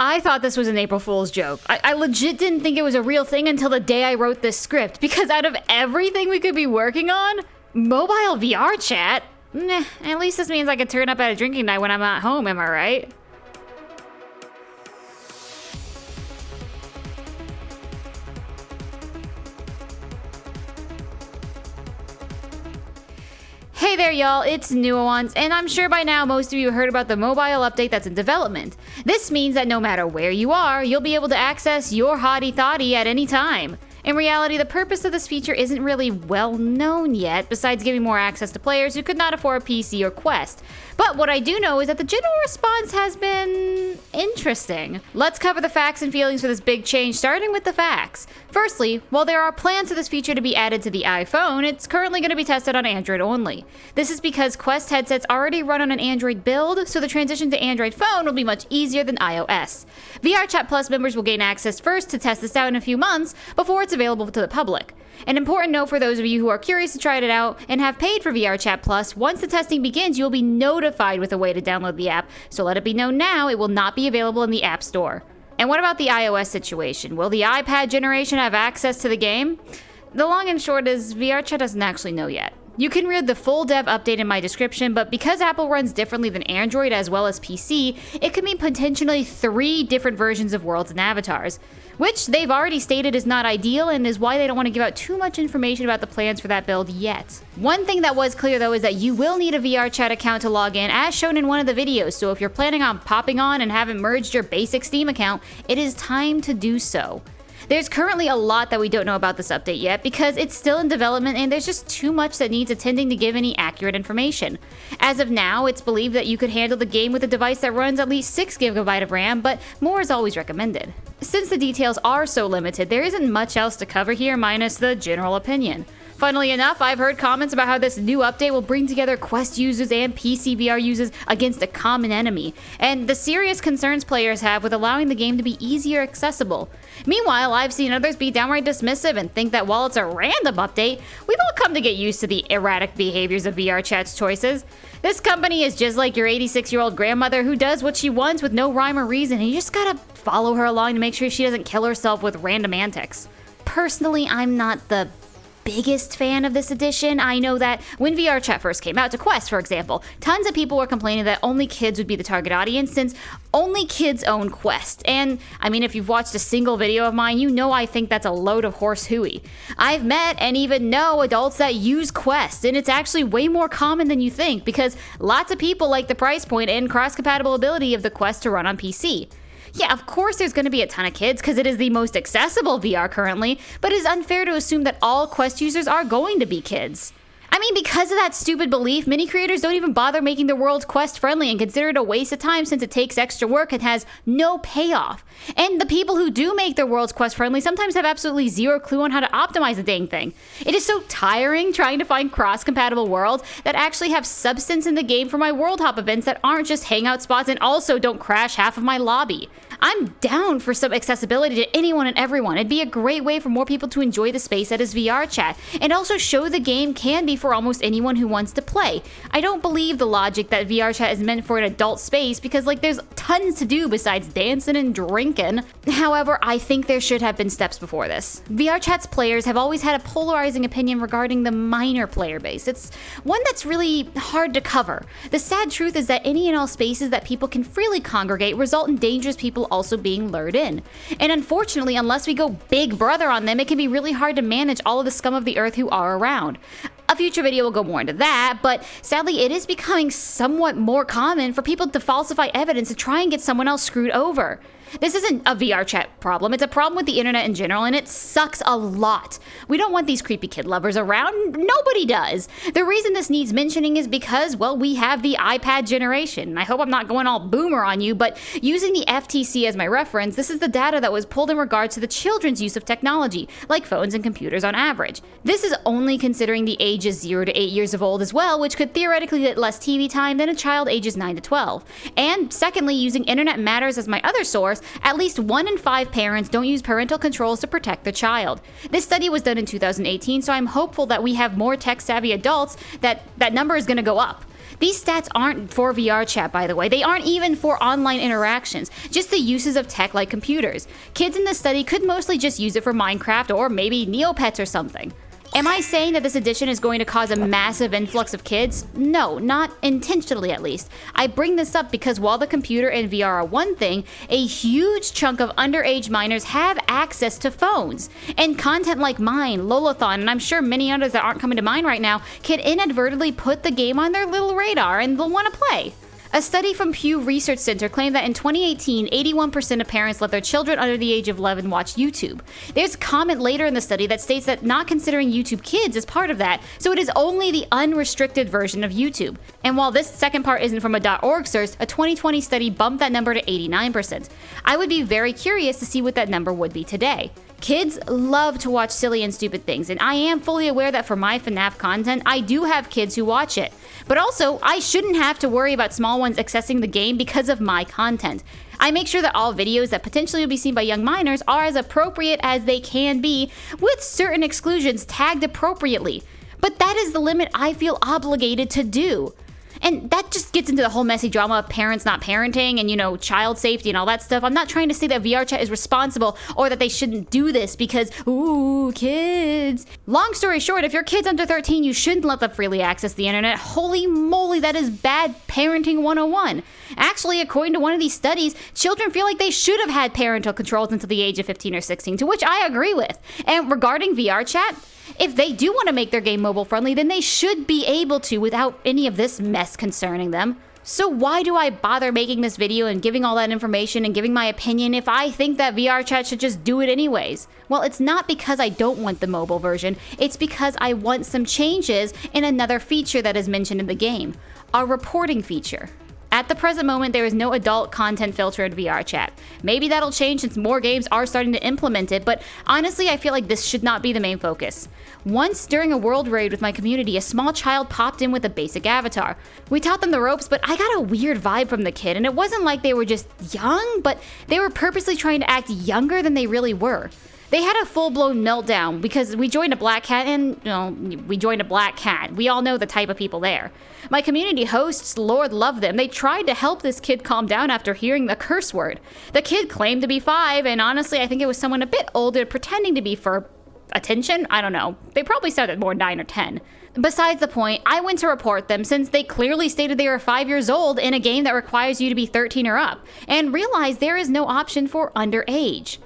I thought this was an April Fool's joke. I legit didn't think it was a real thing until the day I wrote this script, because out of everything we could be working on, mobile VR chat? Nah, at least this means I can turn up at a drinking night when I'm at home, am I right? Hey there y'all, it's Nuance, and I'm sure by now most of you heard about the mobile update that's in development. This means that no matter where you are, you'll be able to access your hottie thotty at any time. In reality, the purpose of this feature isn't really well known yet, besides giving more access to players who could not afford a PC or Quest. But what I do know is that the general response has been interesting. Let's cover the facts and feelings for this big change, starting with the facts. Firstly, while there are plans for this feature to be added to the iPhone, it's currently going to be tested on Android only. This is because Quest headsets already run on an Android build, so the transition to Android phone will be much easier than iOS. VRChat Plus members will gain access first to test this out in a few months before it's available to the public. An important note for those of you who are curious to try it out and have paid for VRChat Plus, once the testing begins, you'll be notified with a way to download the app, so let it be known now it will not be available in the App Store. And what about the iOS situation? Will the iPad generation have access to the game? The long and short is VRChat doesn't actually know yet. You can read the full dev update in my description, but because Apple runs differently than Android as well as PC, it could mean potentially 3 different versions of worlds and avatars, which they've already stated is not ideal and is why they don't want to give out too much information about the plans for that build yet. One thing that was clear though is that you will need a VRChat account to log in, as shown in one of the videos, so if you're planning on popping on and haven't merged your basic Steam account, it is time to do so. There's currently a lot that we don't know about this update yet because it's still in development and there's just too much that needs attending to give any accurate information. As of now, it's believed that you could handle the game with a device that runs at least 6GB of RAM, but more is always recommended. Since the details are so limited, there isn't much else to cover here minus the general opinion. Funnily enough, I've heard comments about how this new update will bring together Quest users and PC VR users against a common enemy, and the serious concerns players have with allowing the game to be easier accessible. Meanwhile, I've seen others be downright dismissive and think that while it's a random update, we've all come to get used to the erratic behaviors of VRChat's choices. This company is just like your 86-year-old grandmother who does what she wants with no rhyme or reason, and you just gotta follow her along to make sure she doesn't kill herself with random antics. Personally, I'm not the biggest fan of this edition. I know that when VRChat first came out to Quest, for example, tons of people were complaining that only kids would be the target audience since only kids own Quest. And I mean, if you've watched a single video of mine, you know I think that's a load of horse hooey. I've met and even know adults that use Quest, and it's actually way more common than you think because lots of people like the price point and cross-compatible ability of the Quest to run on PC. Yeah, of course there's going to be a ton of kids because it is the most accessible VR currently, but it is unfair to assume that all Quest users are going to be kids. I mean, because of that stupid belief, many creators don't even bother making their worlds Quest friendly and consider it a waste of time since it takes extra work and has no payoff. And the people who do make their worlds Quest friendly sometimes have absolutely zero clue on how to optimize the dang thing. It is so tiring trying to find cross-compatible worlds that actually have substance in the game for my World Hop events that aren't just hangout spots and also don't crash half of my lobby. I'm down for some accessibility to anyone and everyone. It'd be a great way for more people to enjoy the space that is VRChat, and also show the game can be for almost anyone who wants to play. I don't believe the logic that VRChat is meant for an adult space because there's tons to do besides dancing and drinking. However, I think there should have been steps before this. VRChat's players have always had a polarizing opinion regarding the minor player base. It's one that's really hard to cover. The sad truth is that any and all spaces that people can freely congregate result in dangerous people also being lured in. And unfortunately, unless we go big brother on them, it can be really hard to manage all of the scum of the earth who are around. A future video will go more into that, but sadly it is becoming somewhat more common for people to falsify evidence to try and get someone else screwed over. This isn't a VRChat problem, it's a problem with the internet in general, and it sucks a lot. We don't want these creepy kid lovers around, nobody does. The reason this needs mentioning is because, well, we have the iPad generation. I hope I'm not going all boomer on you, but using the FTC as my reference, this is the data that was pulled in regards to the children's use of technology, like phones and computers on average. This is only considering the ages 0 to 8 years of old as well, which could theoretically get less TV time than a child ages 9 to 12. And secondly, using Internet Matters as my other source, at least 1 in 5 parents don't use parental controls to protect their child. This study was done in 2018, so I'm hopeful that we have more tech-savvy adults that number is going to go up. These stats aren't for VRChat, by the way. They aren't even for online interactions, just the uses of tech like computers. Kids in the study could mostly just use it for Minecraft or maybe Neopets or something. Am I saying that this addition is going to cause a massive influx of kids? No, not intentionally at least. I bring this up because while the computer and VR are one thing, a huge chunk of underage minors have access to phones. And content like mine, Lolathon, and I'm sure many others that aren't coming to mind right now, can inadvertently put the game on their little radar and they'll want to play. A study from Pew Research Center claimed that in 2018, 81% of parents let their children under the age of 11 watch YouTube. There's a comment later in the study that states that not considering YouTube Kids is part of that, so it is only the unrestricted version of YouTube. And while this second part isn't from a .org source, a 2020 study bumped that number to 89%. I would be very curious to see what that number would be today. Kids love to watch silly and stupid things, and I am fully aware that for my FNAF content, I do have kids who watch it. But also, I shouldn't have to worry about small ones accessing the game because of my content. I make sure that all videos that potentially will be seen by young minors are as appropriate as they can be, with certain exclusions tagged appropriately. But that is the limit I feel obligated to do. And that just gets into the whole messy drama of parents not parenting and, child safety and all that stuff. I'm not trying to say that VRChat is responsible or that they shouldn't do this because, ooh, kids. Long story short, if your kid's under 13, you shouldn't let them freely access the internet. Holy moly, that is bad parenting 101. Actually, according to one of these studies, children feel like they should have had parental controls until the age of 15 or 16, to which I agree with. And regarding VRChat, if they do want to make their game mobile friendly, then they should be able to without any of this mess concerning them. So why do I bother making this video and giving all that information and giving my opinion if I think that VRChat should just do it anyways? Well, it's not because I don't want the mobile version, it's because I want some changes in another feature that is mentioned in the game, our reporting feature. At the present moment, there is no adult content filter in VRChat. Maybe that'll change since more games are starting to implement it, but honestly, I feel like this should not be the main focus. Once, during a world raid with my community, a small child popped in with a basic avatar. We taught them the ropes, but I got a weird vibe from the kid, and it wasn't like they were just young, but they were purposely trying to act younger than they really were. They had a full-blown meltdown because we joined a black cat and, we joined a black cat. We all know the type of people there. My community hosts, Lord love them, they tried to help this kid calm down after hearing the curse word. The kid claimed to be 5, and honestly, I think it was someone a bit older pretending to be for attention? I don't know. They probably sounded more 9 or 10. Besides the point, I went to report them since they clearly stated they were 5 years old in a game that requires you to be 13 or up, and realized there is no option for underage.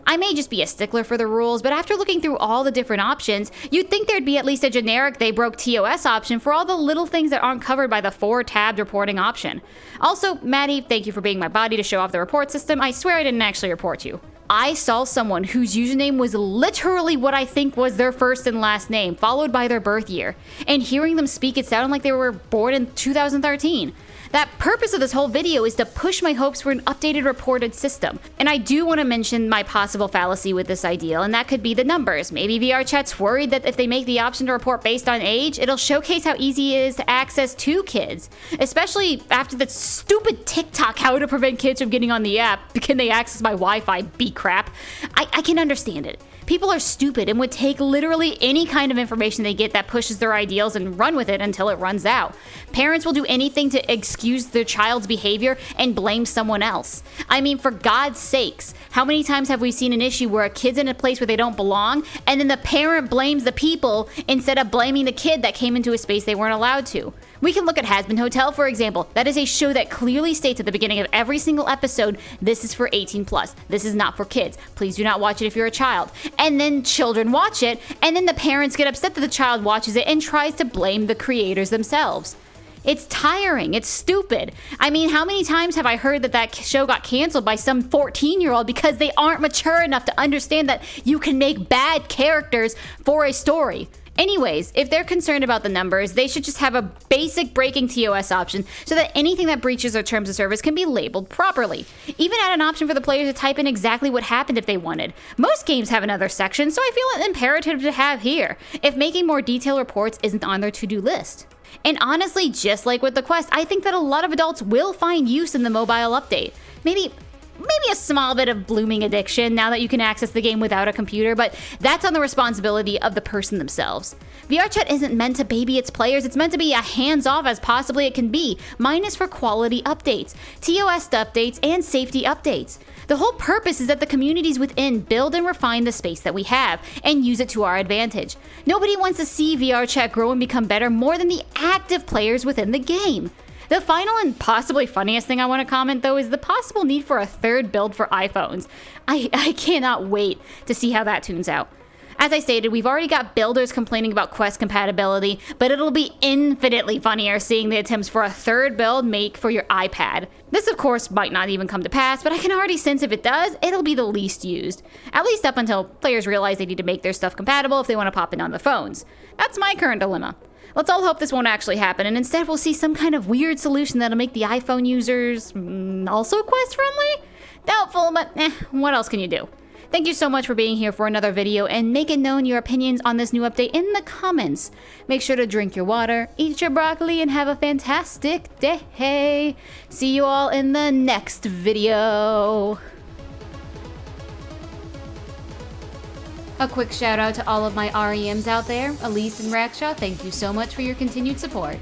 I may just be a stickler for the rules, but after looking through all the different options, you'd think there'd be at least a generic they broke TOS option for all the little things that aren't covered by the 4-tabbed reporting option. Also, Maddie, thank you for being my body to show off the report system. I swear I didn't actually report you. I saw someone whose username was literally what I think was their first and last name, followed by their birth year. And hearing them speak, it sounded like they were born in 2013. That purpose of this whole video is to push my hopes for an updated reported system. And I do want to mention my possible fallacy with this ideal, and that could be the numbers. Maybe VRChat's worried that if they make the option to report based on age, it'll showcase how easy it is to access to kids. Especially after that stupid TikTok how to prevent kids from getting on the app. Can they access my Wi-Fi? Beat crap. I can understand it. People are stupid and would take literally any kind of information they get that pushes their ideals and run with it until it runs out. Parents will do anything to excuse their child's behavior and blame someone else. I mean, for God's sakes, how many times have we seen an issue where a kid's in a place where they don't belong, and then the parent blames the people instead of blaming the kid that came into a space they weren't allowed to? We can look at Has Been Hotel, for example. That is a show that clearly states at the beginning of every single episode, this is for 18+. This is not for kids. Please do not watch it if you're a child. And then children watch it, and then the parents get upset that the child watches it and tries to blame the creators themselves. It's tiring. It's stupid. I mean, how many times have I heard that show got canceled by some 14-year-old because they aren't mature enough to understand that you can make bad characters for a story? Anyways, if they're concerned about the numbers, they should just have a basic breaking TOS option so that anything that breaches their terms of service can be labeled properly. Even add an option for the players to type in exactly what happened if they wanted. Most games have another section, so I feel it imperative to have here, if making more detailed reports isn't on their to-do list. And honestly, just like with the Quest, I think that a lot of adults will find use in the mobile update. Maybe maybe a small bit of blooming addiction now that you can access the game without a computer, but that's on the responsibility of the person themselves. VRChat isn't meant to baby its players, it's meant to be as hands-off as possibly it can be, minus for quality updates, TOS updates, and safety updates. The whole purpose is that the communities within build and refine the space that we have, and use it to our advantage. Nobody wants to see VRChat grow and become better more than the active players within the game. The final and possibly funniest thing I want to comment, though, is the possible need for a third build for iPhones. I cannot wait to see how that tunes out. As I stated, we've already got builders complaining about Quest compatibility, but it'll be infinitely funnier seeing the attempts for a third build make for your iPad. This, of course, might not even come to pass, but I can already sense if it does, it'll be the least used. At least up until players realize they need to make their stuff compatible if they want to pop in on the phones. That's my current dilemma. Let's all hope this won't actually happen, and instead we'll see some kind of weird solution that'll make the iPhone users also Quest friendly? Doubtful, but what else can you do? Thank you so much for being here for another video, and make it known your opinions on this new update in the comments. Make sure to drink your water, eat your broccoli, and have a fantastic day. See you all in the next video. A quick shout out to all of my REMs out there. Elise and Raksha, thank you so much for your continued support.